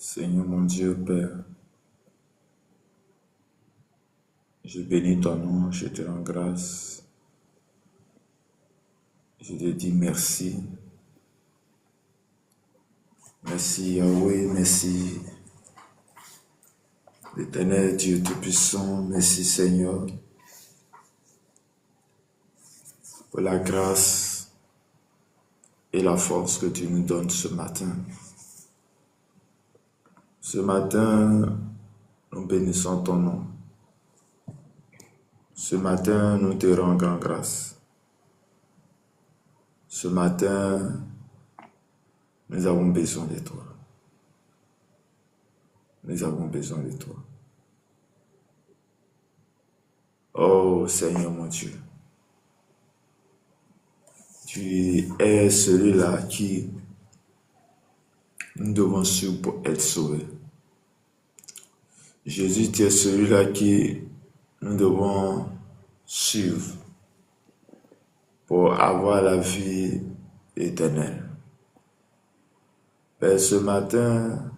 Seigneur mon Dieu, Père, je bénis ton nom, je te rends grâce. Je te dis merci. Merci Yahweh, merci l'Éternel Dieu Tout-Puissant, merci Seigneur pour la grâce et la force que tu nous donnes ce matin. Ce matin, nous bénissons ton nom. Ce matin, nous te rendons grâce. Ce matin, nous avons besoin de toi. Nous avons besoin de toi. Oh Seigneur mon Dieu, tu es celui-là qui nous devons suivre pour être sauvés. Jésus, tu es celui-là qui nous devons suivre pour avoir la vie éternelle. Père, ce matin,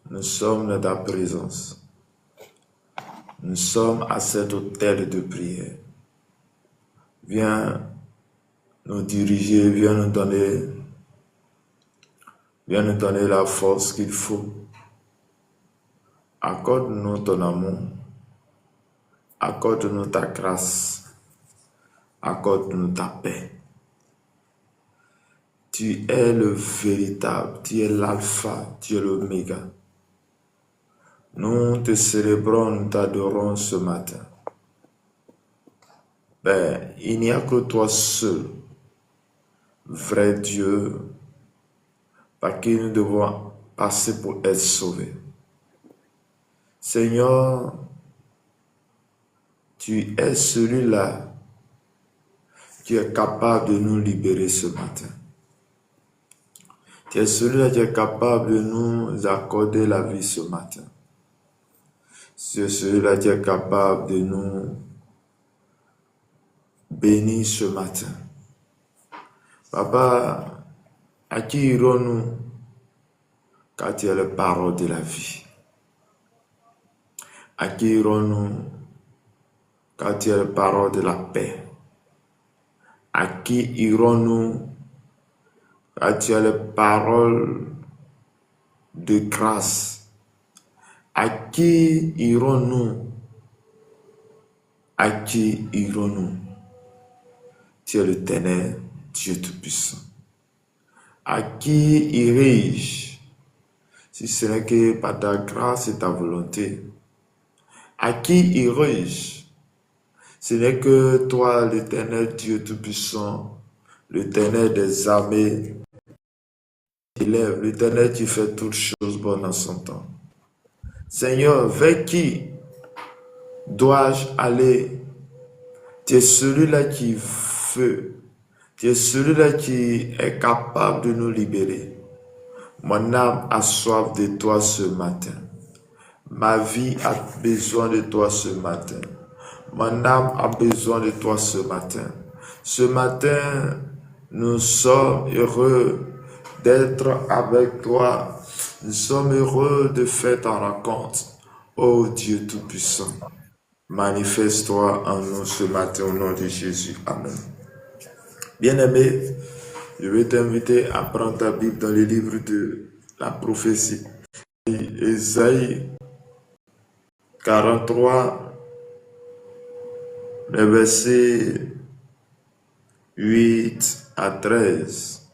nous sommes dans ta présence. Nous sommes à cet autel de prière. Viens nous diriger, viens nous donner la force qu'il faut. Accorde-nous ton amour. Accorde-nous ta grâce. Accorde-nous ta paix. Tu es le véritable, tu es l'alpha, tu es l'oméga. Nous te célébrons, nous t'adorons ce matin. Ben, il n'y a que toi seul, vrai Dieu, par qui nous devons passer pour être sauvés. Seigneur, tu es celui-là qui est capable de nous libérer ce matin. Tu es celui-là qui est capable de nous accorder la vie ce matin. Tu es celui-là qui est capable de nous bénir ce matin. Papa, à qui irons-nous car tu es la parole de la vie? À qui irons-nous car tu es la parole de la paix? À qui irons-nous car tu es la parole de grâce? À qui irons-nous? À qui irons-nous? Tu es l'Éternel, Dieu Tout-Puissant. À qui irai-je si ce n'est que par ta grâce et ta volonté? À qui irai-je? Ce n'est que toi, l'Éternel Dieu Tout-Puissant, l'Éternel des armées, qui élève, l'Éternel qui fait toutes choses bonnes en son temps. Seigneur, vers qui dois-je aller? Tu es celui-là qui veut, tu es celui-là qui est capable de nous libérer. Mon âme a soif de toi ce matin. Ma vie a besoin de toi ce matin. Mon âme a besoin de toi ce matin. Ce matin, nous sommes heureux d'être avec toi. Nous sommes heureux de faire ta rencontre. Ô Dieu Tout-Puissant, manifeste-toi en nous ce matin au nom de Jésus. Amen. Bien-aimé, je vais t'inviter à prendre ta Bible dans le livre de la prophétie. Ésaïe 43, les versets 8 à 13.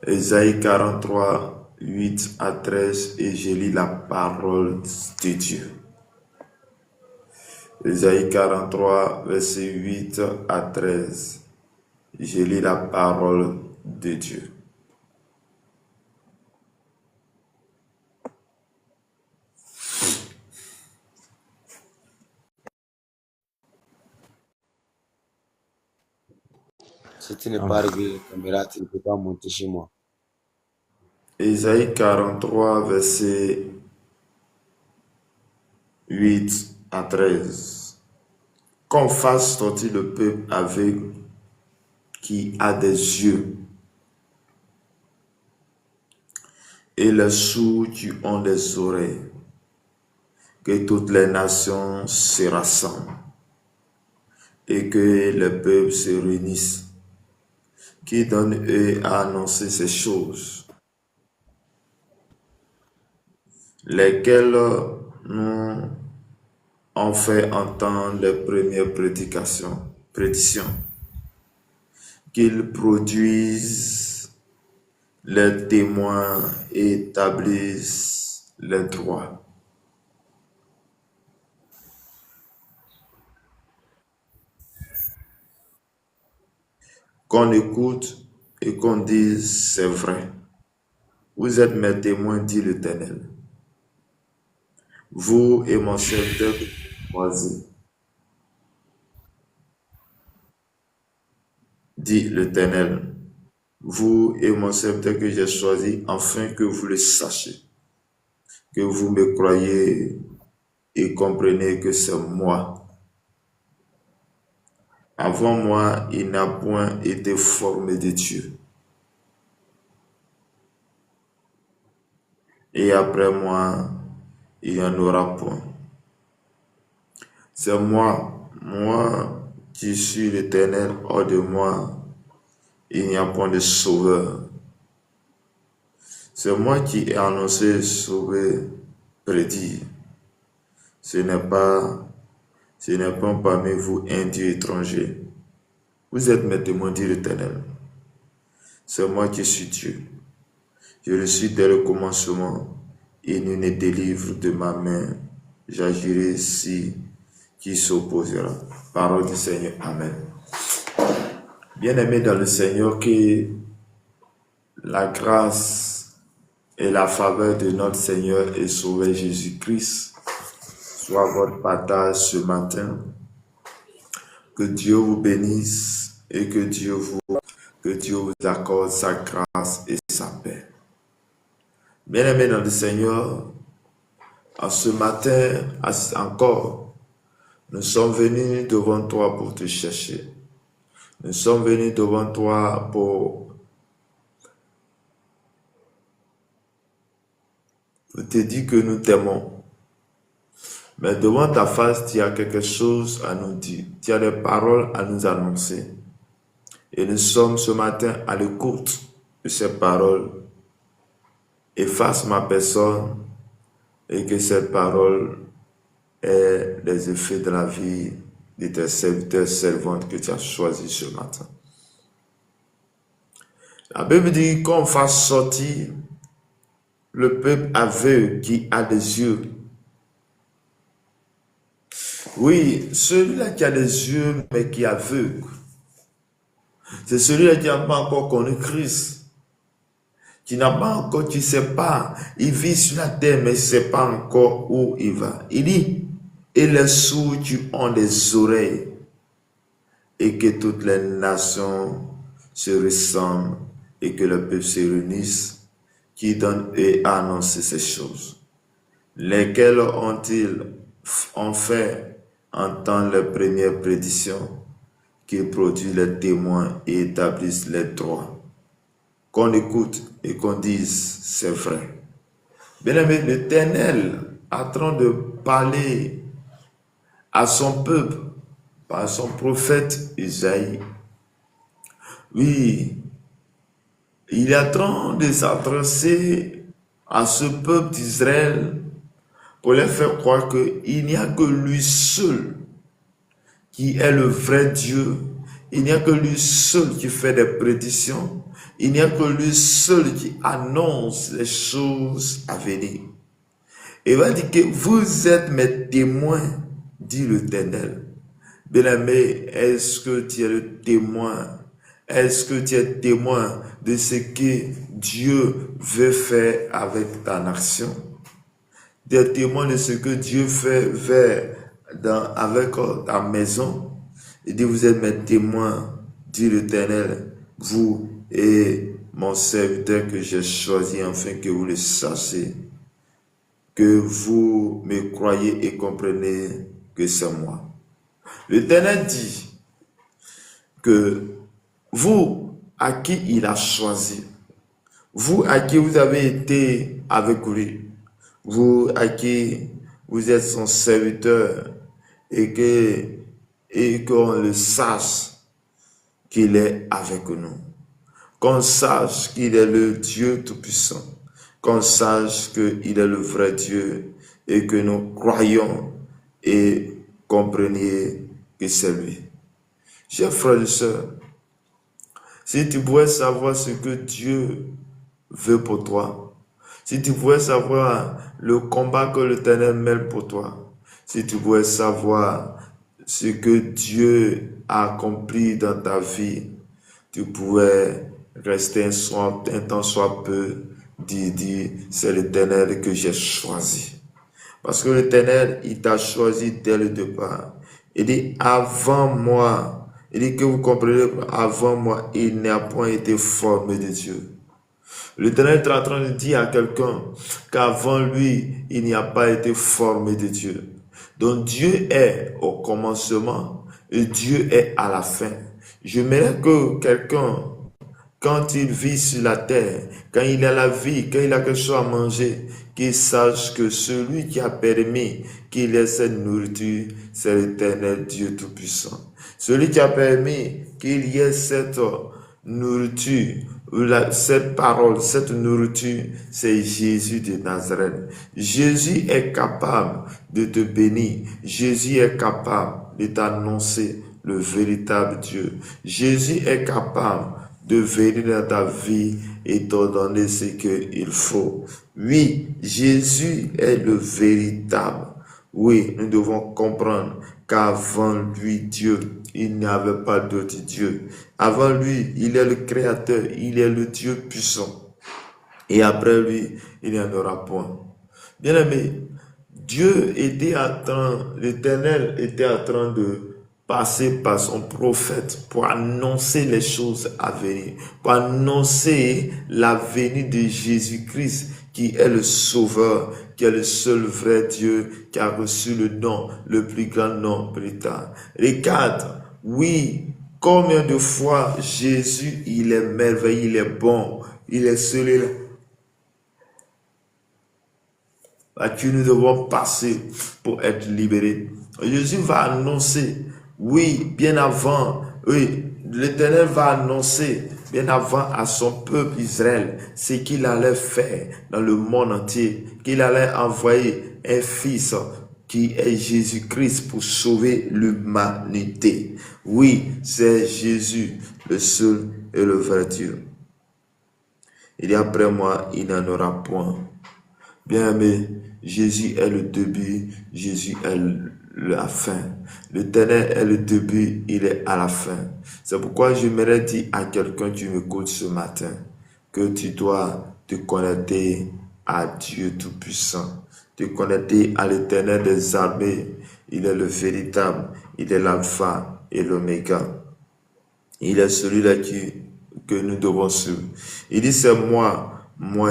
Ésaïe 43, 8 à 13, et je lis la parole de Dieu. Ésaïe 43, versets 8 à 13. Je lis la parole de Dieu. Si tu n'es pas réglé la caméra, tu ne peux pas monter chez moi. Ésaïe 43, versets 8 à 13. Qu'on fasse sortir le peuple aveugle qui a des yeux et les sourds qui ont des oreilles, que toutes les nations se rassemblent et que les peuples se réunissent, qui donne eux à annoncer ces choses, lesquelles nous ont fait entendre les premières prédications, qu'ils produisent les témoins et établissent les droits. Qu'on écoute et qu'on dise c'est vrai. Vous êtes mes témoins, dit l'Éternel. Vous et mon serviteur que j'ai choisi, dit l'Éternel. Vous et mon serviteur que j'ai choisi, afin que vous le sachiez, que vous me croyez et comprenez que c'est moi. Avant moi, il n'a point été formé de Dieu. Et après moi, il n'y en aura point. C'est moi qui suis l'Éternel, hors de moi, il n'y a point de sauveur. C'est moi qui ai annoncé, sauvé, prédit. Ce n'est pas parmi vous un Dieu étranger. Vous êtes mes témoins, dit l'Éternel. C'est moi qui suis Dieu. Je le suis dès le commencement, et nul ne délivre de ma main. J'agirai si qui s'opposera. Parole du Seigneur. Amen. Bien-aimés dans le Seigneur, que la grâce et la faveur de notre Seigneur et Sauveur Jésus-Christ soit votre partage ce matin. Que Dieu vous bénisse et que Dieu vous accorde sa grâce et sa paix. Bien-aimés dans le Seigneur, en ce matin encore, nous sommes venus devant toi pour te chercher. Nous sommes venus devant toi pour te dire que nous t'aimons. Mais devant ta face, tu as quelque chose à nous dire. Tu as des paroles à nous annoncer. Et nous sommes ce matin à l'écoute de ces paroles. Efface ma personne et que cette parole ait les effets de la vie de tes serviteurs, servantes que tu as choisis ce matin. La Bible dit qu'on fasse sortir le peuple aveugle qui a des yeux. Oui, celui-là qui a des yeux mais qui est aveugle, c'est celui-là qui n'a pas encore connu Christ, qui n'a pas encore, qui ne sait pas, il vit sur la terre mais il ne sait pas encore où il va. Il dit, et les sourds qui ont des oreilles, et que toutes les nations se ressemblent et que le peuple se réunisse, qui donne et annonce ces choses. Lesquels ont fait entendre les premières prédictions, qui produisent les témoins et établissent les droits. Qu'on écoute et qu'on dise, c'est vrai. Bien-aimé, l'Éternel est en train de parler à son peuple, par son prophète Isaïe. Oui, il est en train de s'adresser à ce peuple d'Israël pour leur faire croire qu'il n'y a que lui seul qui est le vrai Dieu. Il n'y a que lui seul qui fait des prédictions. Il n'y a que lui seul qui annonce les choses à venir. Il va dire que vous êtes mes témoins, dit l'Éternel. Bien-aimé, est-ce que tu es le témoin? Est-ce que tu es témoin de ce que Dieu veut faire avec ta nation? Tu es témoin de ce que Dieu fait avec ta maison? Il dit, vous êtes mes témoins, dit l'Éternel, vous et mon serviteur que j'ai choisi, afin que vous le sachiez, que vous me croyez et comprenez que c'est moi. L'Éternel dit que vous à qui il a choisi, vous à qui vous avez été avec lui, vous à qui vous êtes son serviteur et qu'on le sache qu'il est avec nous, qu'on sache qu'il est le Dieu Tout-Puissant, qu'on sache qu'il est le vrai Dieu et que nous croyons et compreniez que c'est lui. Chers frères et sœurs, si tu pouvais savoir ce que Dieu veut pour toi, si tu pouvais savoir le combat que l'Éternel mène pour toi, si tu pouvais savoir ce que Dieu a accompli dans ta vie, tu pouvais rester un temps soit peu, dire, c'est l'Éternel que j'ai choisi. Parce que l'Éternel, il t'a choisi dès le départ. Il dit, avant moi, il dit que vous comprenez, avant moi, il n'a point été formé de Dieu. L'Éternel est en train de dire à quelqu'un qu'avant lui, il n'y a pas été formé de Dieu. Donc Dieu est au commencement et Dieu est à la fin. J'aimerais que quelqu'un, quand il vit sur la terre, quand il a la vie, quand il a quelque chose à manger, qu'il sache que celui qui a permis qu'il ait cette nourriture, c'est l'Éternel Dieu Tout-Puissant. Celui qui a permis qu'il y ait cette nourriture, cette parole, cette nourriture, c'est Jésus de Nazareth. Jésus est capable de te bénir. Jésus est capable de t'annoncer le véritable Dieu. Jésus est capable de venir dans ta vie et te donner ce qu'il faut. Oui, Jésus est le véritable. Oui, nous devons comprendre qu'avant lui, Dieu, il n'y avait pas d'autre Dieu. Avant lui, il est le Créateur, il est le Dieu puissant. Et après lui, il n'y en aura point. Bien-aimé, l'Éternel était en train de passer par son prophète pour annoncer les choses à venir, pour annoncer la venue de Jésus-Christ, qui est le Sauveur, qui est le seul vrai Dieu, qui a reçu le nom, le plus grand nom plus tard. Regarde, oui, combien de fois Jésus, il est merveilleux, il est bon, il est celui-là à qui nous devons passer pour être libérés. Jésus va annoncer, oui, bien avant, oui, l'Éternel va annoncer bien avant à son peuple Israël ce qu'il allait faire dans le monde entier, qu'il allait envoyer un fils qui est Jésus-Christ pour sauver l'humanité. Oui, c'est Jésus, le seul et le vrai Dieu. Il dit après moi, il n'en aura point. Bien-aimé, Jésus est le début, Jésus est la fin. L'Éternel est le début, il est à la fin. C'est pourquoi j'aimerais dire à quelqu'un qui m'écoute ce matin que tu dois te connecter à Dieu Tout-Puissant, te connecter à l'Éternel des armées. Il est le véritable, il est l'alpha et l'oméga. Il est celui-là que nous devons suivre. Il dit, c'est moi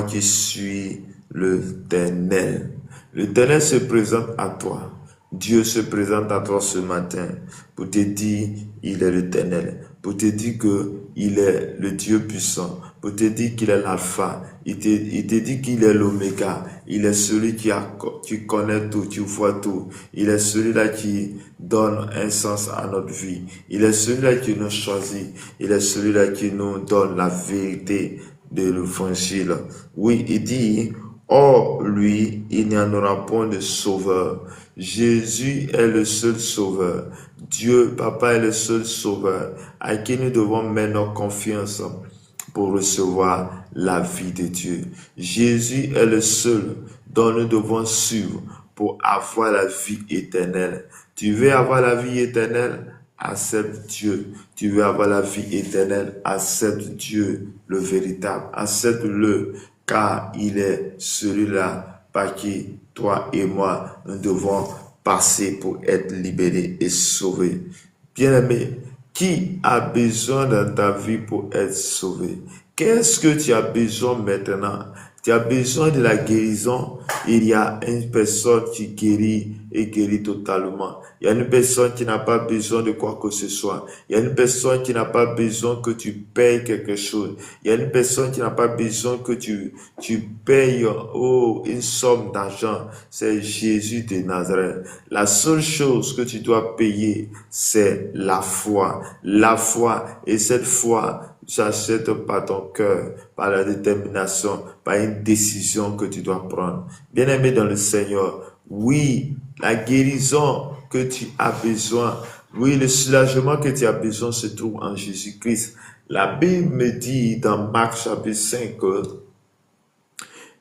qui suis l'Éternel. L'Éternel se présente à toi. Dieu se présente à toi ce matin pour te dire il est l'Éternel, pour te dire qu'il est le Dieu puissant, pour te dire qu'il est l'alpha, il te dit qu'il est l'oméga, il est celui qui connaît tout, qui voit tout, il est celui-là qui donne un sens à notre vie, il est celui-là qui nous choisit, il est celui-là qui nous donne la vérité de l'évangile. Oui, il dit, or lui, il n'y en aura point de sauveur. Jésus est le seul sauveur. Dieu, Papa, est le seul sauveur à qui nous devons mettre notre confiance pour recevoir la vie de Dieu. Jésus est le seul dont nous devons suivre pour avoir la vie éternelle. Tu veux avoir la vie éternelle? accepte Dieu. Tu veux avoir la vie éternelle, accepte Dieu, le véritable. Accepte-le, car il est celui-là par qui toi et moi, nous devons passer pour être libérés et sauvés. Bien-aimé, qui a besoin dans ta vie pour être sauvé? Qu'est-ce que tu as besoin maintenant? Tu as besoin de la guérison. Il y a une personne qui guérit et guérit totalement. Il y a une personne qui n'a pas besoin de quoi que ce soit. Il y a une personne qui n'a pas besoin que tu payes quelque chose. Il y a une personne qui n'a pas besoin que tu payes une somme d'argent. C'est Jésus de Nazareth. La seule chose que tu dois payer, c'est la foi. La foi, et cette foi s'achète par ton cœur, par la détermination, par une décision que tu dois prendre. Bien-aimé dans le Seigneur, oui, la guérison que tu as besoin, oui, le soulagement que tu as besoin se trouve en Jésus-Christ. La Bible me dit dans Marc chapitre 5 que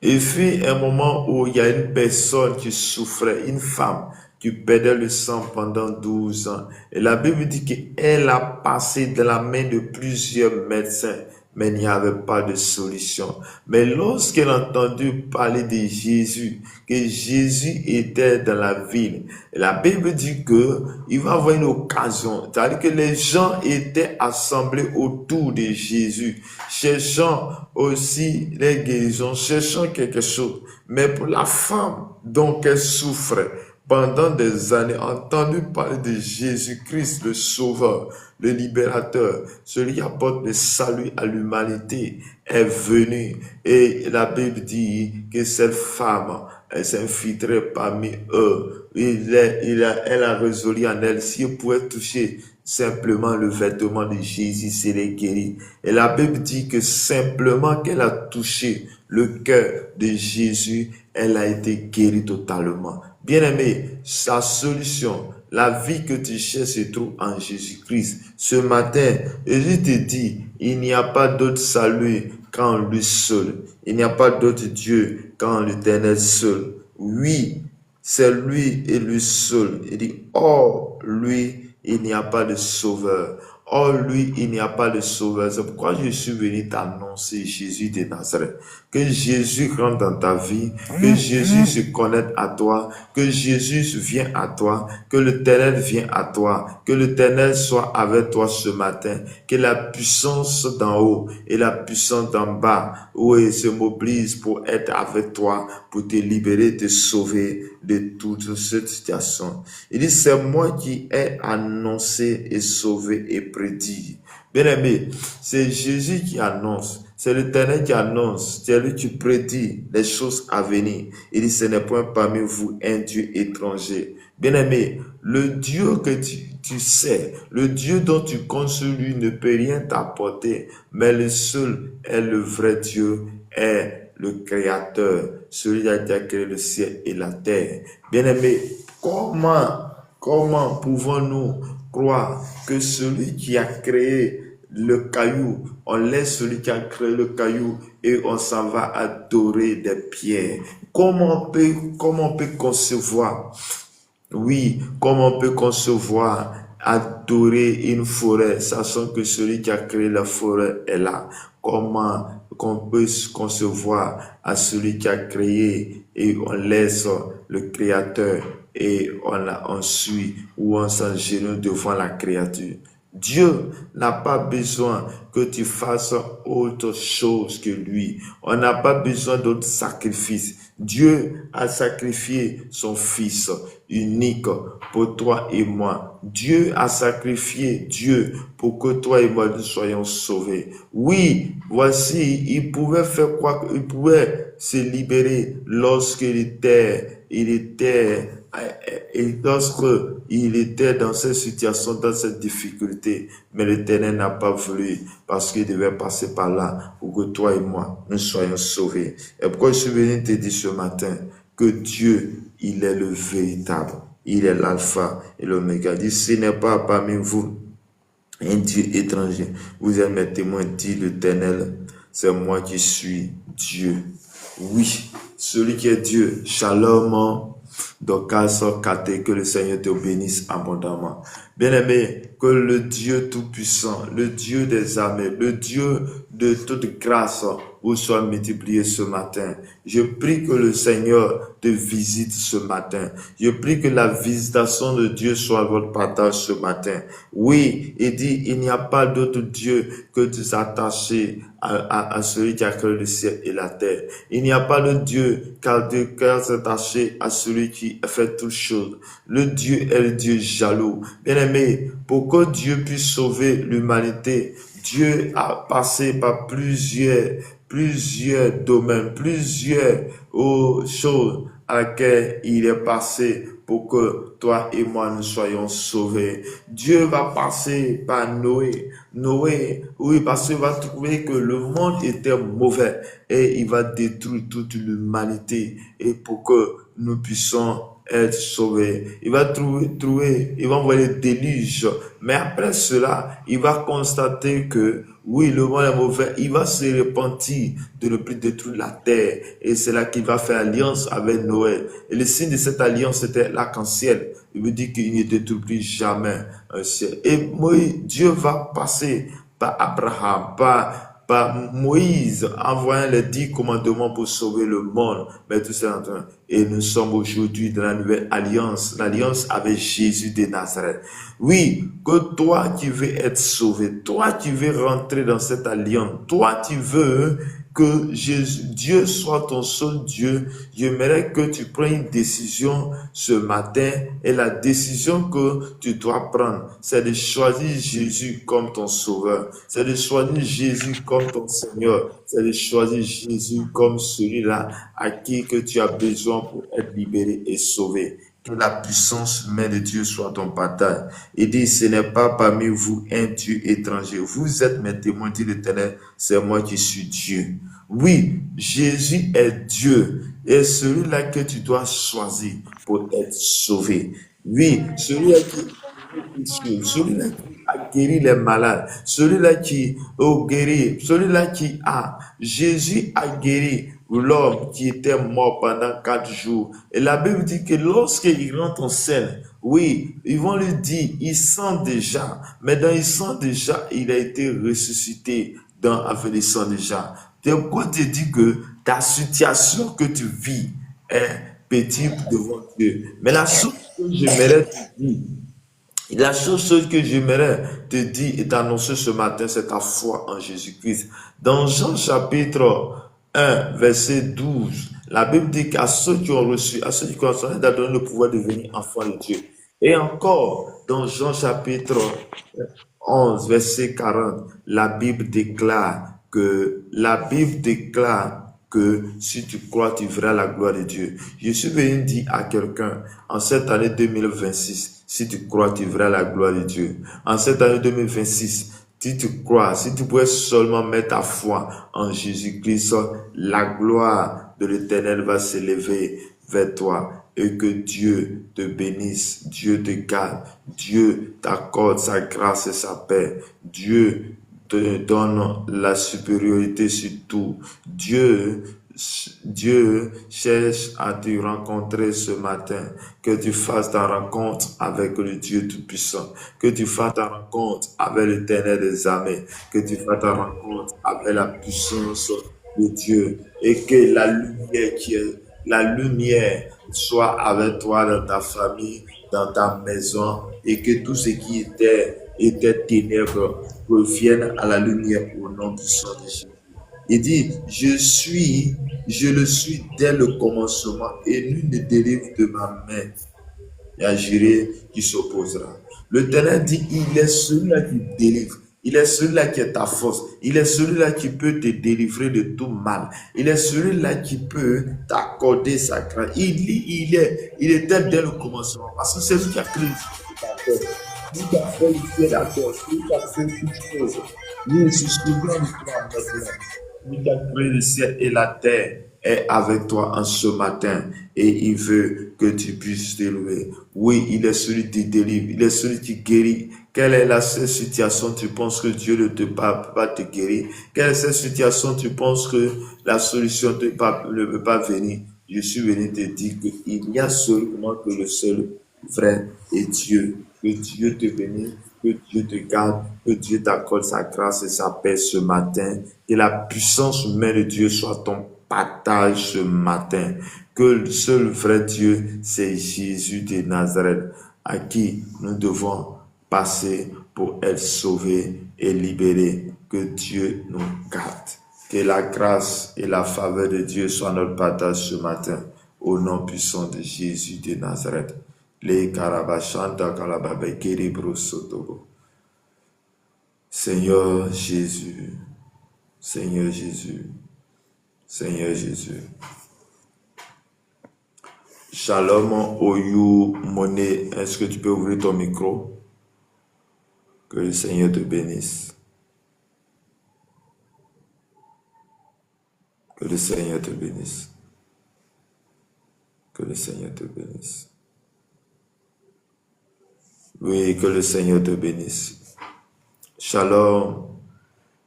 il fut un moment où il y a une personne qui souffrait, une femme qui perdait le sang pendant 12 ans. Et la Bible dit qu'elle a passé de la main de plusieurs médecins, mais il n'y avait pas de solution. Mais lorsqu'elle a entendu parler de Jésus, que Jésus était dans la ville, la Bible dit que il va avoir une occasion. C'est-à-dire que les gens étaient assemblés autour de Jésus, cherchant aussi les guérisons, cherchant quelque chose. Mais pour la femme, donc elle souffrait pendant des années, entendu parler de Jésus-Christ, le Sauveur, le Libérateur, celui qui apporte le salut à l'humanité, est venu. Et la Bible dit que cette femme, elle s'infiltrait parmi eux. Elle a résolu en elle, si elle pouvait toucher simplement le vêtement de Jésus, c'est les guéri. Et la Bible dit que simplement qu'elle a touché le cœur de Jésus, elle a été guérie totalement. Bien-aimé, sa solution, la vie que tu cherches se trouve en Jésus-Christ. Ce matin, Jésus te dit, il n'y a pas d'autre salut qu'en lui seul. Il n'y a pas d'autre Dieu qu'en l'Éternel seul. Oui, c'est lui et lui seul. Il dit, hors lui, il n'y a pas de sauveur. Hors lui, il n'y a pas de sauveur. C'est pourquoi je suis venu t'annoncer Jésus de Nazareth. Que Jésus rentre dans ta vie, que Jésus se connecte à toi, que Jésus vienne à toi, que l'Éternel vienne à toi, que l'Éternel soit avec toi ce matin, que la puissance d'en haut et la puissance d'en bas, oui, se mobilise pour être avec toi, pour te libérer, te sauver de toute cette situation. Il dit, c'est moi qui ai annoncé et sauvé et prédit. Bien-aimé, c'est Jésus qui annonce. C'est l'Éternel qui annonce, c'est lui qui prédit les choses à venir. Il dit, ce n'est point parmi vous un Dieu étranger. Bien-aimé, le Dieu que tu sais, le Dieu dont tu comptes sur lui ne peut rien t'apporter, mais le seul est le vrai Dieu, est le Créateur, celui qui a créé le ciel et la terre. Bien-aimé, comment pouvons-nous croire que celui qui a créé le caillou, on laisse celui qui a créé le caillou et on s'en va adorer des pierres? Comment on peut concevoir, oui, comment on peut concevoir adorer une forêt, sachant que celui qui a créé la forêt est là? Comment qu'on peut concevoir à celui qui a créé et on laisse le Créateur et on suit ou on s'agenouille devant la créature? Dieu n'a pas besoin que tu fasses autre chose que lui. On n'a pas besoin d'autre sacrifice. Dieu a sacrifié son Fils unique pour toi et moi. Dieu a sacrifié Dieu pour que toi et moi nous soyons sauvés. Oui, voici, il pouvait faire quoi? Il pouvait se libérer lorsqu'il était dans cette situation, dans cette difficulté, mais l'Éternel n'a pas voulu parce qu'il devait passer par là pour que toi et moi, nous soyons sauvés. Et pourquoi je suis venu te dire ce matin que Dieu, il est le véritable, il est l'alpha et l'oméga. Il dit, ce n'est pas parmi vous un Dieu étranger. Vous êtes mes témoins, dit l'Éternel, c'est moi qui suis Dieu. Oui, celui qui est Dieu. Shalom. Dorcas, Kate, que le Seigneur te bénisse abondamment. Bien-aimé, que le Dieu Tout-Puissant, le Dieu des armées, le Dieu de toute grâce vous soit multiplié ce matin. Je prie que le Seigneur te visite ce matin. Je prie que la visitation de Dieu soit votre partage ce matin. Oui, il dit, il n'y a pas d'autre Dieu que de s'attacher à celui qui a créé le ciel et la terre. Il n'y a pas de Dieu car s'attacher à celui qui fait toutes choses. Le Dieu est le Dieu jaloux. Bien-aimé, pour que Dieu puisse sauver l'humanité, Dieu a passé par plusieurs domaines, plusieurs choses à laquelle il est passé pour que toi et moi nous soyons sauvés. Dieu va passer par Noé. Noé, oui, parce qu'il va trouver que le monde était mauvais et il va détruire toute l'humanité et pour que nous puissions être sauvés. Il va il va envoyer le déluge. Mais après cela, il va constater que oui, le monde est mauvais. Il va se repentir de ne plus détruire la terre. Et c'est là qu'il va faire alliance avec Noé. Et le signe de cette alliance, c'était l'arc-en-ciel. Il veut dire qu'il ne détruit plus jamais un ciel. Et Moïse, Dieu va passer par Abraham, par Moïse, envoyant les 10 commandements pour sauver le monde. Mais tout ça, et nous sommes aujourd'hui dans la nouvelle alliance, l'alliance avec Jésus de Nazareth. Oui, que toi qui veux être sauvé, toi qui veux rentrer dans cette alliance, toi qui veux que Dieu soit ton seul Dieu, j'aimerais que tu prennes une décision ce matin et la décision que tu dois prendre, c'est de choisir Jésus comme ton sauveur, c'est de choisir Jésus comme ton Seigneur, c'est de choisir Jésus comme celui-là à qui que tu as besoin pour être libéré et sauvé. Que la puissance même de Dieu soit ton partage. Il dit, ce n'est pas parmi vous un Dieu étranger. Vous êtes mes témoins, dit l'Éternel, c'est moi qui suis Dieu. Oui, Jésus est Dieu et celui-là que tu dois choisir pour être sauvé. Oui, celui-là qui a guéri les malades, celui-là qui a guéri, celui-là qui a, Jésus a guéri l'homme qui était mort pendant 4 jours. Et la Bible dit que lorsqu'il rentre en scène, oui, ils vont lui dire, il sent déjà, mais dans il sent déjà, il a été ressuscité avec il sent déjà. C'est pourquoi te dis que ta situation que tu vis est petite devant Dieu. Mais la chose que j'aimerais te dire, la chose que j'aimerais te dire et t'annoncer ce matin, c'est ta foi en Jésus-Christ. Dans Jean chapitre 1, verset 12, la Bible dit qu'à ceux qui ont reçu, à ceux qui ont reçu, il a donné le pouvoir de devenir enfants de Dieu. Et encore, dans Jean chapitre 11, verset 40, la Bible déclare que si tu crois, tu verras la gloire de Dieu. Je suis venu dire à quelqu'un, en cette année 2026, si tu crois, tu verras la gloire de Dieu. En cette année 2026, si tu crois, si tu pouvais seulement mettre ta foi en Jésus-Christ, la gloire de l'Éternel va s'élever vers toi. Et que Dieu te bénisse, Dieu te garde, Dieu t'accorde sa grâce et sa paix. Dieu te donne la supériorité sur tout. Dieu cherche à te rencontrer ce matin. Que tu fasses ta rencontre avec le Dieu Tout-Puissant. Que tu fasses ta rencontre avec l'Éternel des armées. Que tu fasses ta rencontre avec la puissance de Dieu. Et que la lumière soit avec toi dans ta famille, dans ta maison. Et que tout ce qui était ténèbres reviennent à la lumière au nom puissant de Jésus. Il dit, je le suis dès le commencement et nul ne délivre de ma main. Et à juré qui s'opposera. L'Éternel dit, il est celui-là qui délivre. Il est celui-là qui est ta force. Il est celui-là qui peut te délivrer de tout mal. Il est celui-là qui peut t'accorder sa grâce. Il était dès le commencement. Parce que c'est lui qui a créé le ciel. Lui qui a fait le ciel à terre. Lui qui a fait toutes choses. Lui, se souvient de toi maintenant. Lui qui a créé le ciel et la terre est avec toi en ce matin et il veut que tu puisses te lever. Oui, il est celui qui délivre, il est celui qui guérit. Quelle est la seule situation tu penses que Dieu ne peut pas te guérir? Quelle est cette situation tu penses que la solution ne peut pas venir? Je suis venu te dire qu'il n'y a seulement que le seul vrai et Dieu. Que Dieu te bénisse Que Dieu te garde, que Dieu t'accorde sa grâce et sa paix ce matin. Que la puissance humaine de Dieu soit ton partage ce matin. Que le seul vrai Dieu, c'est Jésus de Nazareth, à qui nous devons passer pour être sauvés et libérés. Que Dieu nous garde. Que la grâce et la faveur de Dieu soient notre partage ce matin. Au nom puissant de Jésus de Nazareth. Les Karabashanta Kalababekiri Brosotobo. Seigneur Jésus, Seigneur Jésus, Seigneur Jésus. Shalom Oyu Moné, est-ce que tu peux ouvrir ton micro? Que le Seigneur te bénisse. Que le Seigneur te bénisse. Que le Seigneur te bénisse. Oui, que le Seigneur te bénisse. Shalom,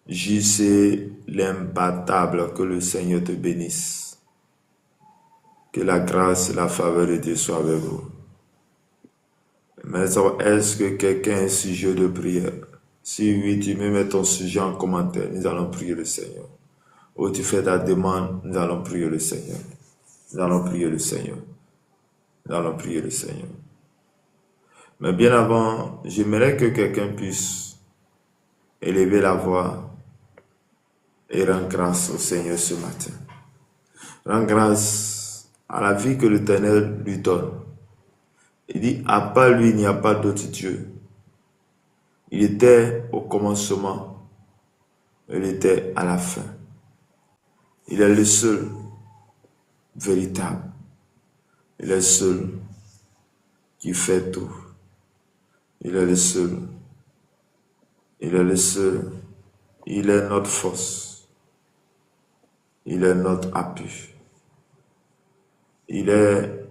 JC l'imbattable, que le Seigneur te bénisse. Que la grâce et la faveur de Dieu soient avec vous. Maintenant, est-ce que quelqu'un a un sujet de prière? Si oui, tu me mets ton sujet en commentaire, nous allons prier le Seigneur. Ou tu fais ta demande, nous allons prier le Seigneur. Nous allons prier le Seigneur. Nous allons prier le Seigneur. Mais bien avant, j'aimerais que quelqu'un puisse élever la voix et rendre grâce au Seigneur ce matin. Rendre grâce à la vie que l'Éternel lui donne. Il dit, à part lui, il n'y a pas d'autre Dieu. Il était au commencement, il était à la fin. Il est le seul véritable. Il est le seul qui fait tout. Il est le seul. Il est le seul. Il est notre force. Il est notre appui. Il est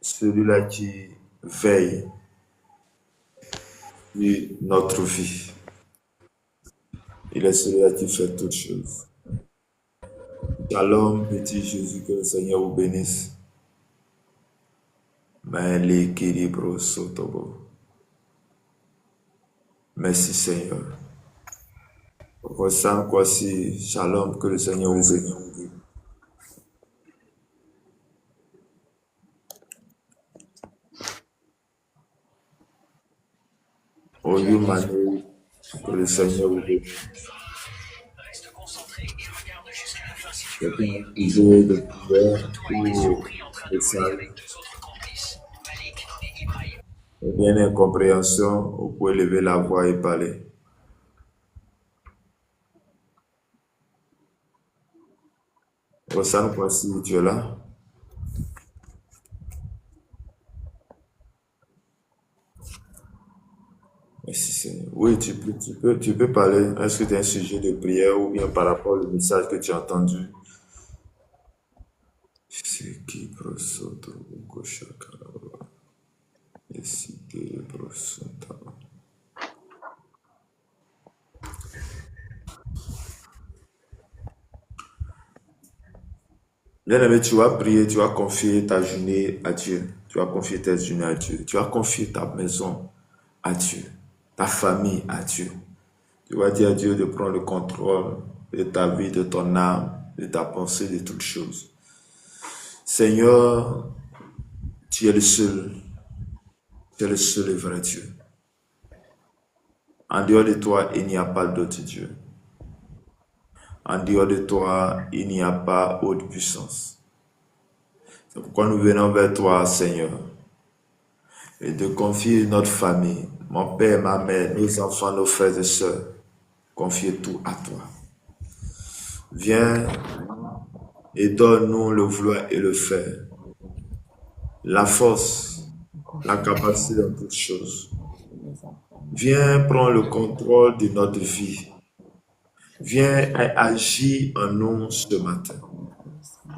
celui-là qui veille sur notre vie. Il est celui-là qui fait toutes choses. Shalom, petit Jésus, que le Seigneur vous bénisse. Merci Seigneur. Ressens quoi si shalom, que le Seigneur vous bénisse. Oyu Manu, que le Seigneur vous bénisse. Quelqu'un a besoin de prière ou de salut. Il y a une incompréhension, vous pouvez lever la voix et parler. Ressens quoi si tu es là? Merci Seigneur. Oui, tu peux parler. Est-ce que tu as un sujet de prière ou bien par rapport au message que tu as entendu? C'est qui prosoto koshakara. Et si tu prosota. Bien-aimé, tu vas prier, tu vas confier ta journée à Dieu. Tu vas confier ta journée à Dieu. Tu vas confier ta maison à Dieu. Ta famille à Dieu. Tu vas dire à Dieu de prendre le contrôle de ta vie, de ton âme, de ta pensée, de toutes choses. Seigneur, tu es le seul. Tu es le seul et vrai Dieu. En dehors de toi, il n'y a pas d'autre Dieu. En dehors de toi, il n'y a pas autre puissance. C'est pourquoi nous venons vers toi, Seigneur, et de confier notre famille, mon père, ma mère, nos enfants, nos frères et sœurs, confier tout à toi. Viens et donne-nous le vouloir et le faire, la force, la capacité dans toutes choses. Viens prendre le contrôle de notre vie. Viens et agis en nous ce matin.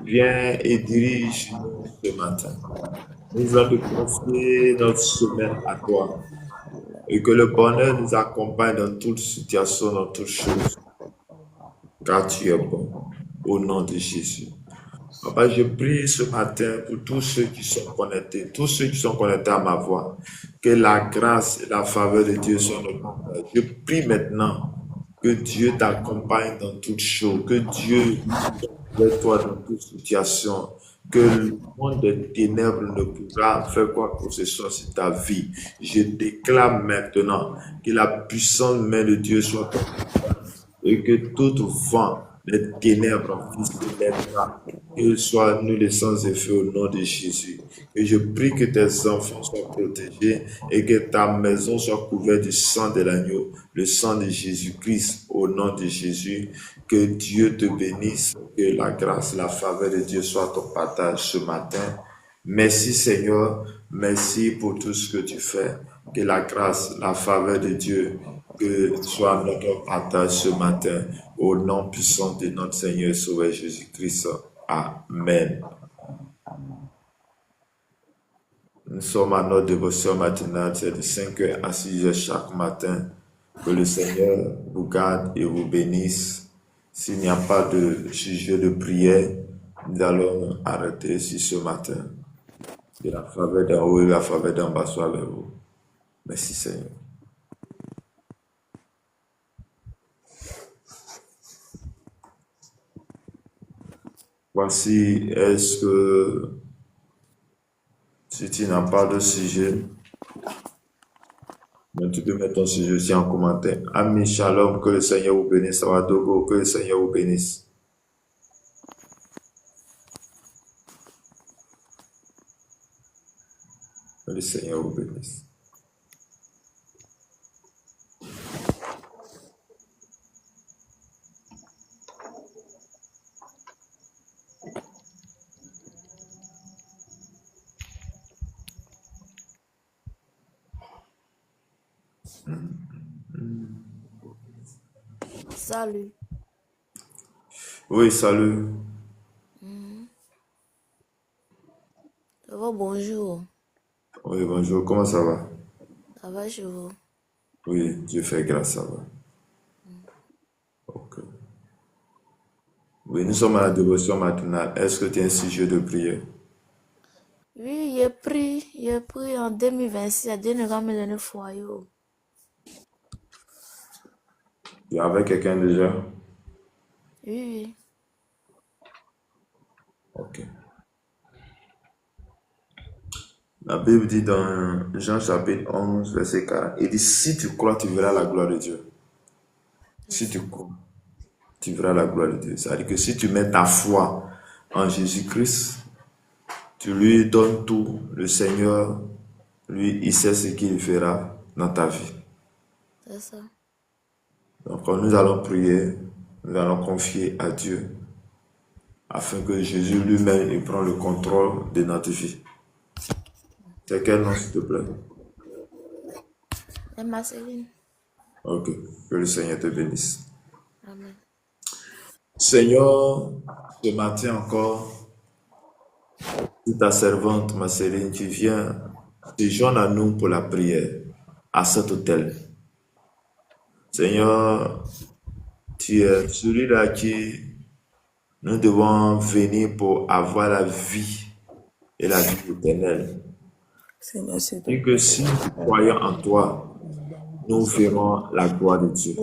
Viens et dirige-nous ce matin. Nous allons te confier notre semaine à toi. Et que le bonheur nous accompagne dans toute situation, dans toutes choses. Car tu es bon. Au nom de Jésus. Papa, je prie ce matin pour tous ceux qui sont connectés à ma voix, que la grâce et la faveur de Dieu soient notre partage. Je prie maintenant que Dieu t'accompagne dans toutes choses, que Dieu soit avec toi dans toute situation, que le monde des ténèbres ne pourra faire quoi que ce soit sur ta vie. Je déclare maintenant que la puissante main de Dieu soit ton et que tout vent des ténèbres puisse se lèvera, qu'il soit nul et sans effet au nom de Jésus. Et je prie que tes enfants soient protégés et que ta maison soit couverte du sang de l'agneau, le sang de Jésus-Christ, au nom de Jésus. Que Dieu te bénisse, que la grâce, la faveur de Dieu soit ton partage ce matin. Merci Seigneur, merci pour tout ce que tu fais. Que la grâce, la faveur de Dieu, que soit notre partage ce matin, au nom puissant de notre Seigneur et Sauveur Jésus-Christ. Amen. Nous sommes à notre dévotion matinale, c'est de 5h à 6h chaque matin. Que le Seigneur vous garde et vous bénisse. S'il n'y a pas de sujet de prière, nous allons arrêter ici ce matin. Que la faveur d'en haut et la faveur d'en bas soit avec vous. Merci Seigneur. Voici, est-ce que si tu n'as pas de sujet, mais tu peux mettre ton sujet aussi en commentaire. Amis, shalom, que le Seigneur vous bénisse. Sawadogo, que le Seigneur vous bénisse. Que le Seigneur vous bénisse. Salut. Oui, salut. Ça va, bonjour. Oui, bonjour, comment ça va? Ça va chez vous? Oui, Dieu fait grâce, ça va. Ok. Oui, nous sommes à la dévotion matinale. Est-ce que tu as un sujet de prière? Oui, j'ai pris en 2026, Dieu ne va me donner foyer. Tu es avec quelqu'un déjà? Oui. Ok. La Bible dit dans Jean chapitre 11, verset 40, il dit, si tu crois, tu verras la gloire de Dieu. Si tu crois, tu verras la gloire de Dieu. C'est-à-dire que si tu mets ta foi en Jésus-Christ, tu lui donnes tout, le Seigneur, lui, il sait ce qu'il fera dans ta vie. C'est ça. Donc, quand nous allons prier, nous allons confier à Dieu, afin que Jésus lui-même, il prend le contrôle de notre vie. C'est quel nom, s'il te plaît? Et Marceline. Ok, que le Seigneur te bénisse. Amen. Seigneur, ce matin encore, ta servante, ma Céline, tu viens te joindre à nous pour la prière, à cet hôtel. Seigneur, tu es celui-là qui nous devons venir pour avoir la vie et la vie éternelle. Et que si nous croyons en toi, nous verrons la gloire de Dieu.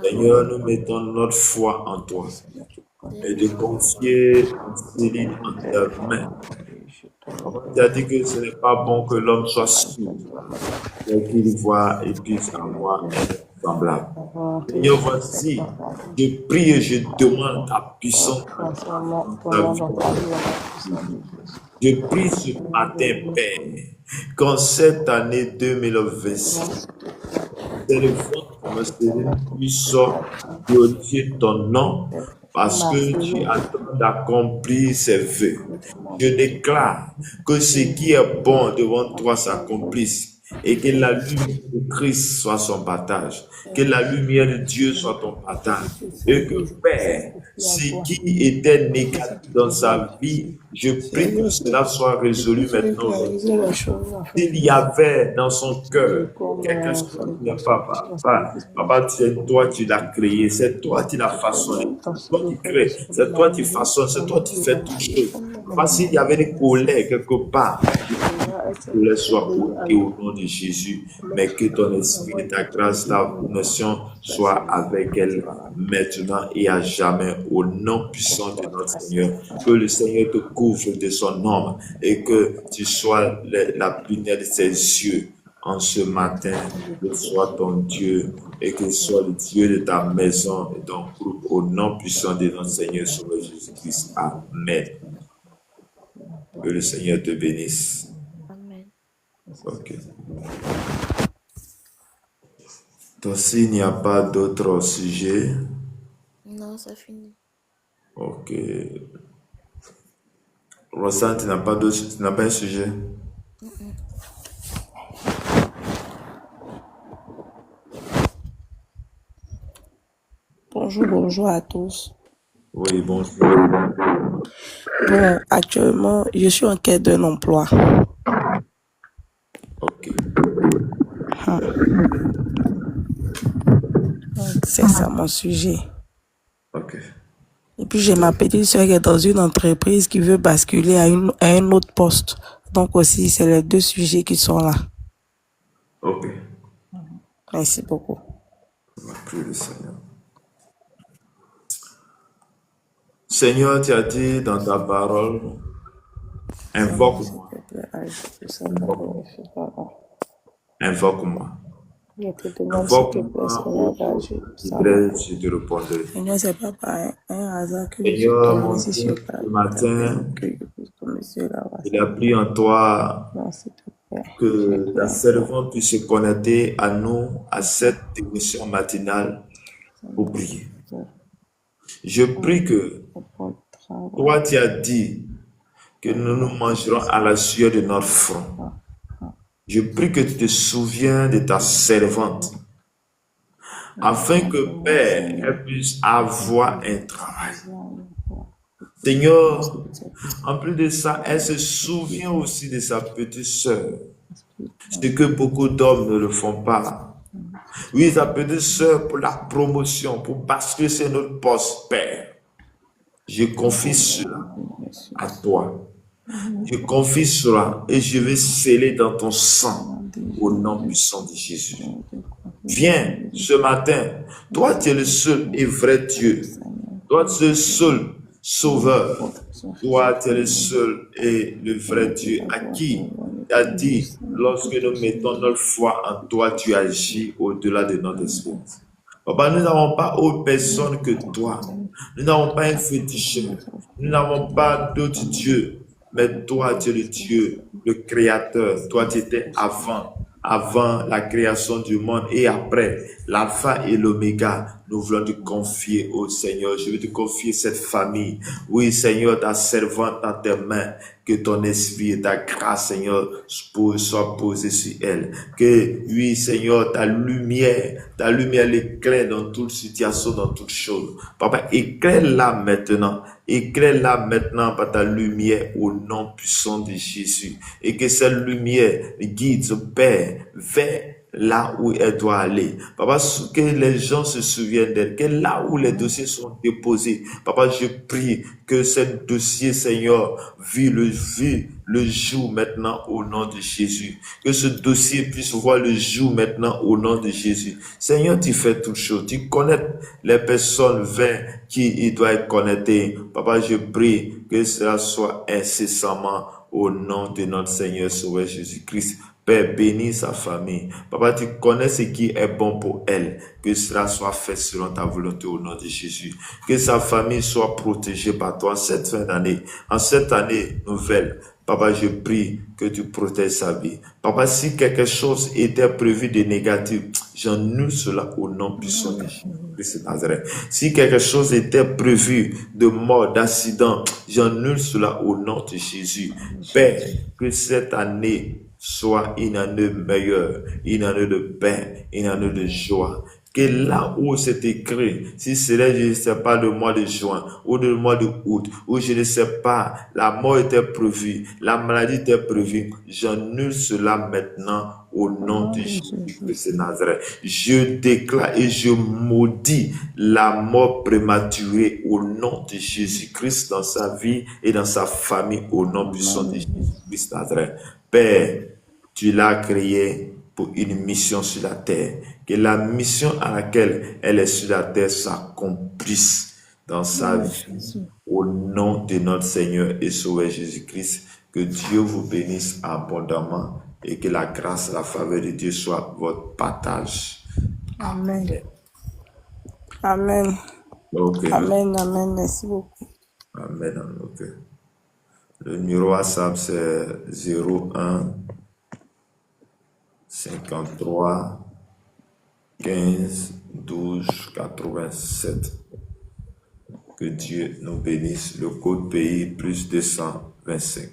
Seigneur, nous mettons notre foi en toi et de confier Céline en tes mains. Tu as dit que ce n'est pas bon que l'homme soit sourd, mais qu'il voit et puisse avoir un semblable. Seigneur, voici, je prie et je demande ta puissance. Je prie ce matin, Père, qu'en cette année 2026, c'est le vent puisse glorifier ton nom parce que tu attends d'accomplir ses vœux. Je déclare que ce qui est bon devant toi s'accomplisse et que la lumière de Christ soit son partage, que la lumière de Dieu soit ton partage, et que Père, ce qui était négatif dans sa vie, je prie que cela soit résolu maintenant. S'il y avait dans son cœur quelque chose qui n'est pas, papa, c'est toi qui l'as créé, c'est toi qui l'as façonné, c'est toi qui crée, c'est toi qui façonne, c'est toi qui fais toutes choses. Papa, s'il y avait des colères quelque part, que les soit ôté au nom de Jésus, mais que ton esprit et ta grâce, ta notion soit avec elle maintenant et à jamais, au nom puissant de notre Seigneur. Que le Seigneur te couvre de son ombre et que tu sois la lumière de ses yeux en ce matin, que soit ton Dieu et que soit le Dieu de ta maison et ton groupe, au nom puissant de notre Seigneur Sauveur Jésus-Christ. Amen. Que le Seigneur te bénisse. Amen. Ok. Donc, s'il n'y a pas d'autres sujets, Non, ça finit. ok. Rosanne, tu n'as pas un sujet? Bonjour à tous. Oui, bonjour. Bon, actuellement, je suis en quête d'un emploi. Ok. C'est ça mon sujet. Ok. Et puis j'ai ma petite soeur qui est dans une entreprise qui veut basculer à un autre poste. Donc aussi, c'est les deux sujets qui sont là. Ok. Merci beaucoup. On va prier le Seigneur. Seigneur, tu as dit dans ta parole, invoque-moi. Invoque-moi. Invoque-moi, je te répondrai. Seigneur, c'est pas par un hasard que Seigneur, mon Dieu, ce matin, il a pris en toi que ta servante puisse se connecter à nous, à cette émission matinale pour prier. Je prie que toi, tu as dit que nous nous mangerons à la sueur de notre front. Je prie que tu te souviens de ta servante, afin que, Père, elle puisse avoir un travail. Seigneur, en plus de ça, elle se souvient aussi de sa petite sœur, ce que beaucoup d'hommes ne le font pas. Oui, sa petite sœur pour la promotion, pour basculer sur notre poste, Père. Je confie cela à toi. Je confie cela et je vais sceller dans ton sang au nom puissant de Jésus. Viens ce matin. Toi, tu es le seul et vrai Dieu. Toi, tu es le seul Sauveur. Toi, tu es le seul et le vrai Dieu à qui tu as dit, lorsque nous mettons notre foi en toi, tu agis au-delà de notre espérance. Papa, nous n'avons pas autre personne que toi. Nous n'avons pas un féticheur. Nous n'avons pas d'autre Dieu. Mais toi, tu es le Dieu, le Créateur. Toi, tu étais avant la création du monde et après, l'alpha et l'oméga. Nous voulons te confier au Seigneur. Je veux te confier cette famille. Oui, Seigneur, ta servante dans tes mains. Que ton esprit et ta grâce, Seigneur, soient posés sur elle. Que, oui, Seigneur, ta lumière l'éclaire dans toute situation, dans toute chose. Papa, éclaire-la maintenant. Éclaire-la maintenant par ta lumière au nom puissant de Jésus. Et que cette lumière guide, Père, vers là où elle doit aller. Papa, que les gens se souviennent d'elle, que là où les dossiers sont déposés, Papa, je prie que ce dossier, Seigneur, vit le jour maintenant au nom de Jésus. Que ce dossier puisse voir le jour maintenant au nom de Jésus. Seigneur, tu fais toutes choses. Tu connais les personnes vers qui il doit être connecté. Papa, je prie que cela soit incessamment au nom de notre Seigneur Sauveur Jésus-Christ. Père, bénis sa famille. Papa, tu connais ce qui est bon pour elle. Que cela soit fait selon ta volonté au nom de Jésus. Que sa famille soit protégée par toi en cette fin d'année. En cette année nouvelle, Papa, je prie que tu protèges sa vie. Papa, si quelque chose était prévu de négatif, j'annule cela au nom puissant de Jésus de Nazareth. Si quelque chose était prévu de mort, d'accident, j'annule cela au nom de Jésus. Père, que cette année soit une année meilleure, une année de paix, une année de joie. Que là où c'est écrit, si c'est je ne sais pas, le mois de juin ou le mois de août, ou je ne sais pas, la mort était prévue, la maladie était prévue, j'annule cela maintenant au nom de Jésus de Nazareth. Je déclare et je maudis la mort prématurée au nom de Jésus-Christ dans sa vie et dans sa famille au nom puissant de Jésus-Christ de Nazareth. Père, tu l'as créé pour une mission sur la terre. Que la mission à laquelle elle est sur la terre s'accomplisse dans sa vie. Au nom de notre Seigneur et Sauveur Jésus-Christ, que Dieu vous bénisse abondamment et que la grâce et la faveur de Dieu soit votre partage. Amen. Amen. Okay. Amen, amen. Merci beaucoup. Amen. Ok. Le numéro WhatsApp, c'est 01 53 15 12 87. Que Dieu nous bénisse. Le code pays plus 225.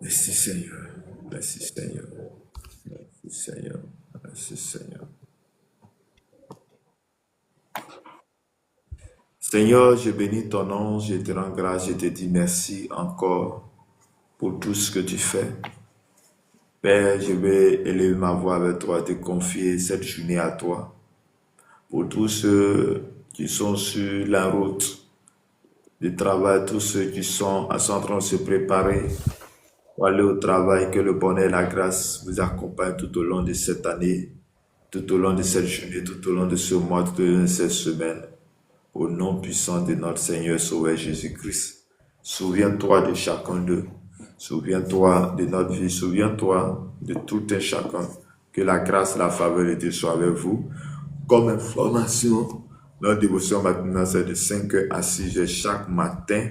Merci Seigneur. Merci Seigneur. Merci Seigneur. Merci Seigneur. Seigneur, je bénis ton nom, je te rends grâce, je te dis merci encore pour tout ce que tu fais. Père, je vais élever ma voix avec toi, te confier cette journée à toi. Pour tous ceux qui sont sur la route de travail, tous ceux qui sont en train de se préparer pour aller au travail, que le bonheur et la grâce vous accompagnent tout au long de cette année, tout au long de cette journée, tout au long de ce mois, tout au long de cette semaine. Au nom puissant de notre Seigneur Sauveur Jésus-Christ. Souviens-toi de chacun d'eux. Souviens-toi de notre vie. Souviens-toi de tout un chacun. Que la grâce et la faveur de Dieu soient avec vous. Comme information, notre dévotion maintenant, c'est de 5h à 6h chaque matin.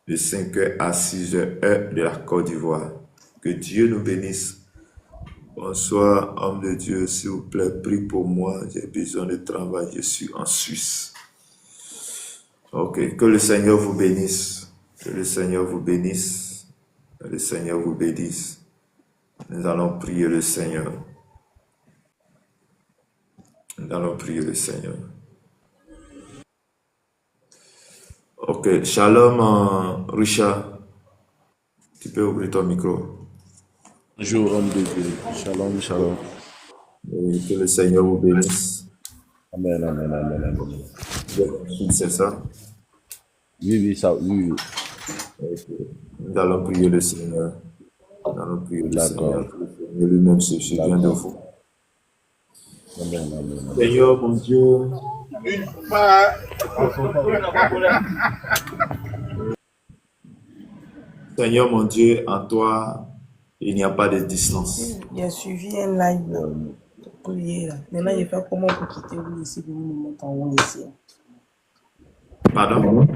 De 5h à 6h, heure de la Côte d'Ivoire. Que Dieu nous bénisse. Bonsoir, homme de Dieu, s'il vous plaît, prie pour moi. J'ai besoin de travail. Je suis en Suisse. Ok, que le Seigneur vous bénisse. Que le Seigneur vous bénisse. Que le Seigneur vous bénisse. Nous allons prier le Seigneur. Nous allons prier le Seigneur. Ok, shalom Richard. Tu peux ouvrir ton micro. Bonjour homme de Dieu. Shalom, shalom. Et que le Seigneur vous bénisse. Amen, amen, amen, amen. C'est ça? Oui, ça, oui. Nous allons prier le Seigneur. Nous allons prier le D'accord. Seigneur. Que le Seigneur lui-même se souvient de vous. Amen, amen. Seigneur, mon Dieu. Seigneur, mon Dieu, en toi, il n'y a pas de distance. J'ai suivi un live là, de prier là. Maintenant, il fait comment pour quitter vous ici pour nous monter en haut ici. Pardon?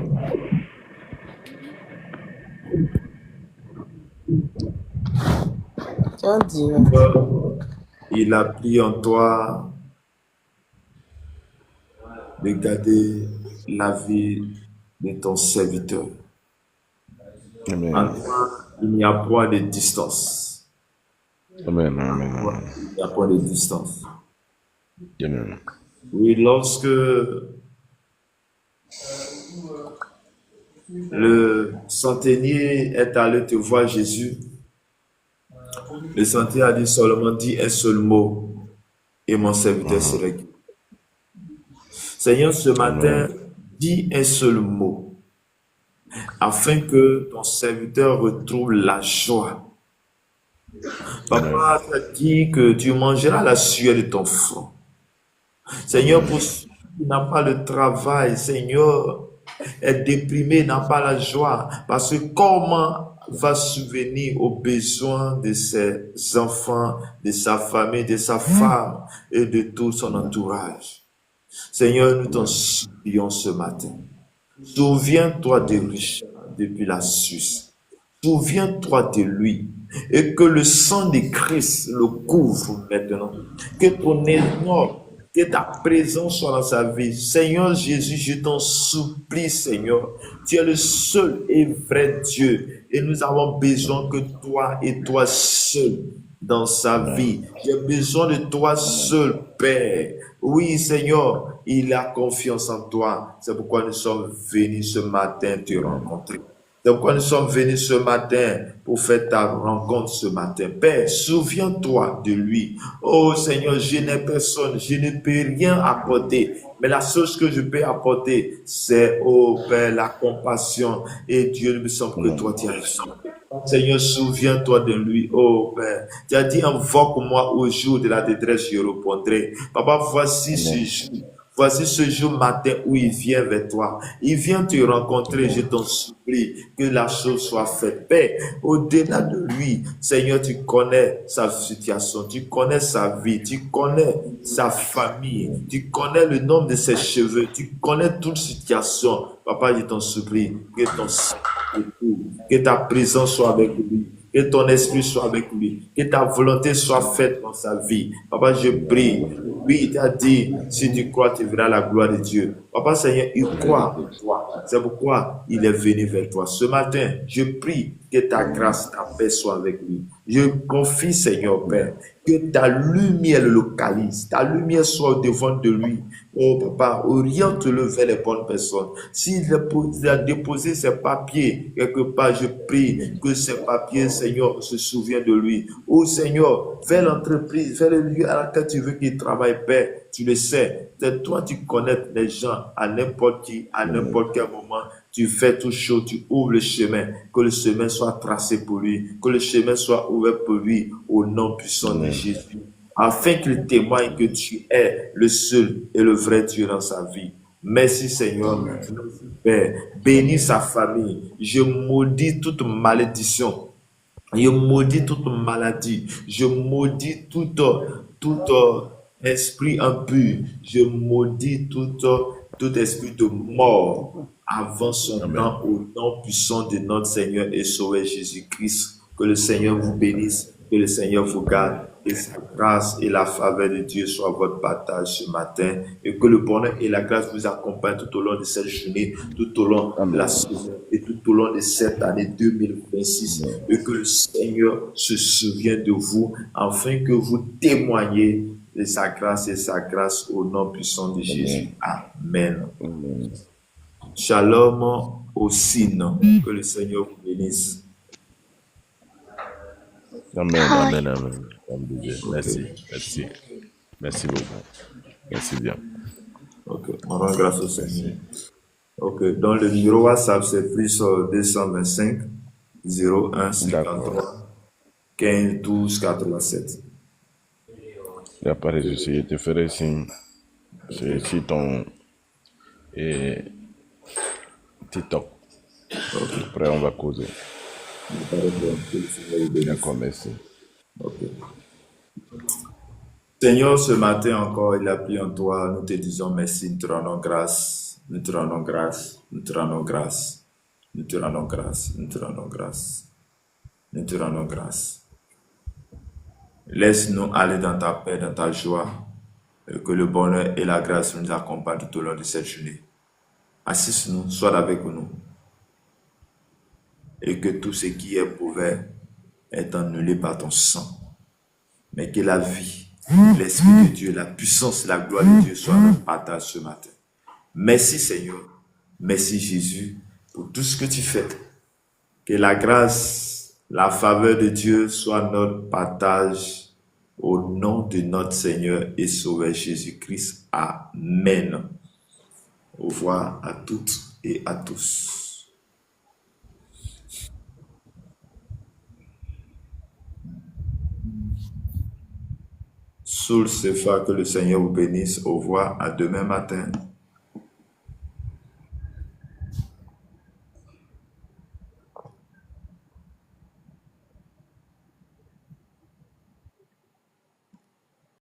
Tiens, dis. Il a pris en toi de garder la vie de ton serviteur. Amen. En toi, il n'y a point de distance. Amen, amen, amen. Il n'y a point de distance. Amen. Oui, lorsque le centenier est allé te voir Jésus, le centenier a dit seulement, dis un seul mot et mon serviteur sera guéri. Seigneur, ce matin, dis un seul mot afin que ton serviteur retrouve la joie. Papa t'a dit que tu mangeras la sueur de ton front. Seigneur, pour ceux qui n'ont pas le travail, Seigneur, est déprimé, n'a pas la joie, parce que comment va subvenir aux besoins de ses enfants, de sa famille, de sa femme et de tout son entourage. Seigneur, nous t'en supplions ce matin. Souviens-toi de Richard depuis la Suisse. Souviens-toi de lui et que le sang de Christ le couvre maintenant. Que ton énorme Que ta présence soit dans sa vie. Seigneur Jésus, je t'en supplie, Seigneur. Tu es le seul et vrai Dieu. Et nous avons besoin que toi et toi seul dans sa vie. J'ai besoin de toi seul, Père. Oui, Seigneur, il a confiance en toi. C'est pourquoi nous sommes venus ce matin te rencontrer. C'est pourquoi nous sommes venus ce matin pour faire ta rencontre ce matin. Père, souviens-toi de lui. Oh Seigneur, je n'ai personne, je ne peux rien apporter. Mais la chose que je peux apporter, c'est, oh Père, la compassion. Et Dieu, il me semble que toi, tu as raison. Seigneur, souviens-toi de lui, oh Père. Tu as dit, invoque-moi au jour de la détresse, je répondrai. Papa, voici ce jour. Voici ce jour matin où il vient vers toi. Il vient te rencontrer. Je t'en supplie que la chose soit faite. Père, au-delà de lui, Seigneur, tu connais sa situation, tu connais sa vie, tu connais sa famille, tu connais le nombre de ses cheveux, tu connais toute situation. Papa, je t'en supplie que ton sang te couvre, que ta présence soit avec lui. Que ton esprit soit avec lui. Que ta volonté soit faite dans sa vie. Papa, je prie. Oui, il t'a dit, si tu crois, tu verras la gloire de Dieu. Papa Seigneur, il croit en toi. C'est pourquoi il est venu vers toi. Ce matin, je prie que ta grâce, ta paix soit avec lui. Je confie, Seigneur Père, que ta lumière le localise. Ta lumière soit au devant de lui. Oh papa, oriente-le vers les bonnes personnes. S'il a déposé ses papiers quelque part, je prie que ces papiers, Seigneur, se souviennent de lui. Oh Seigneur, vers l'entreprise, vers le lieu à laquelle tu veux qu'il travaille, Père, tu le sais. C'est toi, tu connais les gens à n'importe qui, à n'importe quel moment. Tu fais tout chaud, tu ouvres le chemin, que le chemin soit tracé pour lui, que le chemin soit ouvert pour lui, au nom puissant de Jésus, afin qu'il témoigne que tu es le seul et le vrai Dieu dans sa vie. Merci Seigneur, Père. Bénis sa famille. Je maudis toute malédiction. Je maudis toute maladie. Je maudis tout esprit impur. Je maudis tout esprit de mort avant son temps au nom puissant de notre Seigneur et Sauveur Jésus-Christ. Que le Seigneur vous bénisse, que le Seigneur vous garde et sa grâce et la faveur de Dieu soient votre partage ce matin et que le bonheur et la grâce vous accompagnent tout au long de cette journée, tout au long de la saison et tout au long de cette année 2026 et que le Seigneur se souvienne de vous afin que vous témoigniez de sa grâce et sa grâce au nom puissant de Jésus. Amen. Shalom au signe. Que le Seigneur vous bénisse. Amen, amen, amen. Merci, merci. Merci beaucoup. Merci bien. Ok, on rend grâce au Seigneur. Ok, donc le numéro WhatsApp c'est plus 225 01 53 15 12 87. Il n'y a pas de souci. Je te ferai signe sur ton TikTok. Après, on va causer. D'accord, merci. Ok. Seigneur, ce matin encore, il a pris en toi. Nous te disons merci, nous te rendons grâce. Nous te rendons grâce. Nous te rendons grâce. Nous te rendons grâce. Nous te rendons grâce. Nous te rendons grâce. Laisse-nous aller dans ta paix, dans ta joie. Et que le bonheur et la grâce nous accompagnent tout au long de cette journée. Assiste-nous, sois avec nous. Et que tout ce qui est mauvais est annulé par ton sang. Mais que la vie, l'Esprit de Dieu, la puissance, la gloire de Dieu soient notre partage ce matin. Merci Seigneur. Merci Jésus pour tout ce que tu fais. Que la grâce, la faveur de Dieu soit notre partage au nom de notre Seigneur et Sauveur Jésus-Christ. Amen. Au revoir à toutes et à tous. Soul Sefa, que le Seigneur vous bénisse. Au revoir, à demain matin.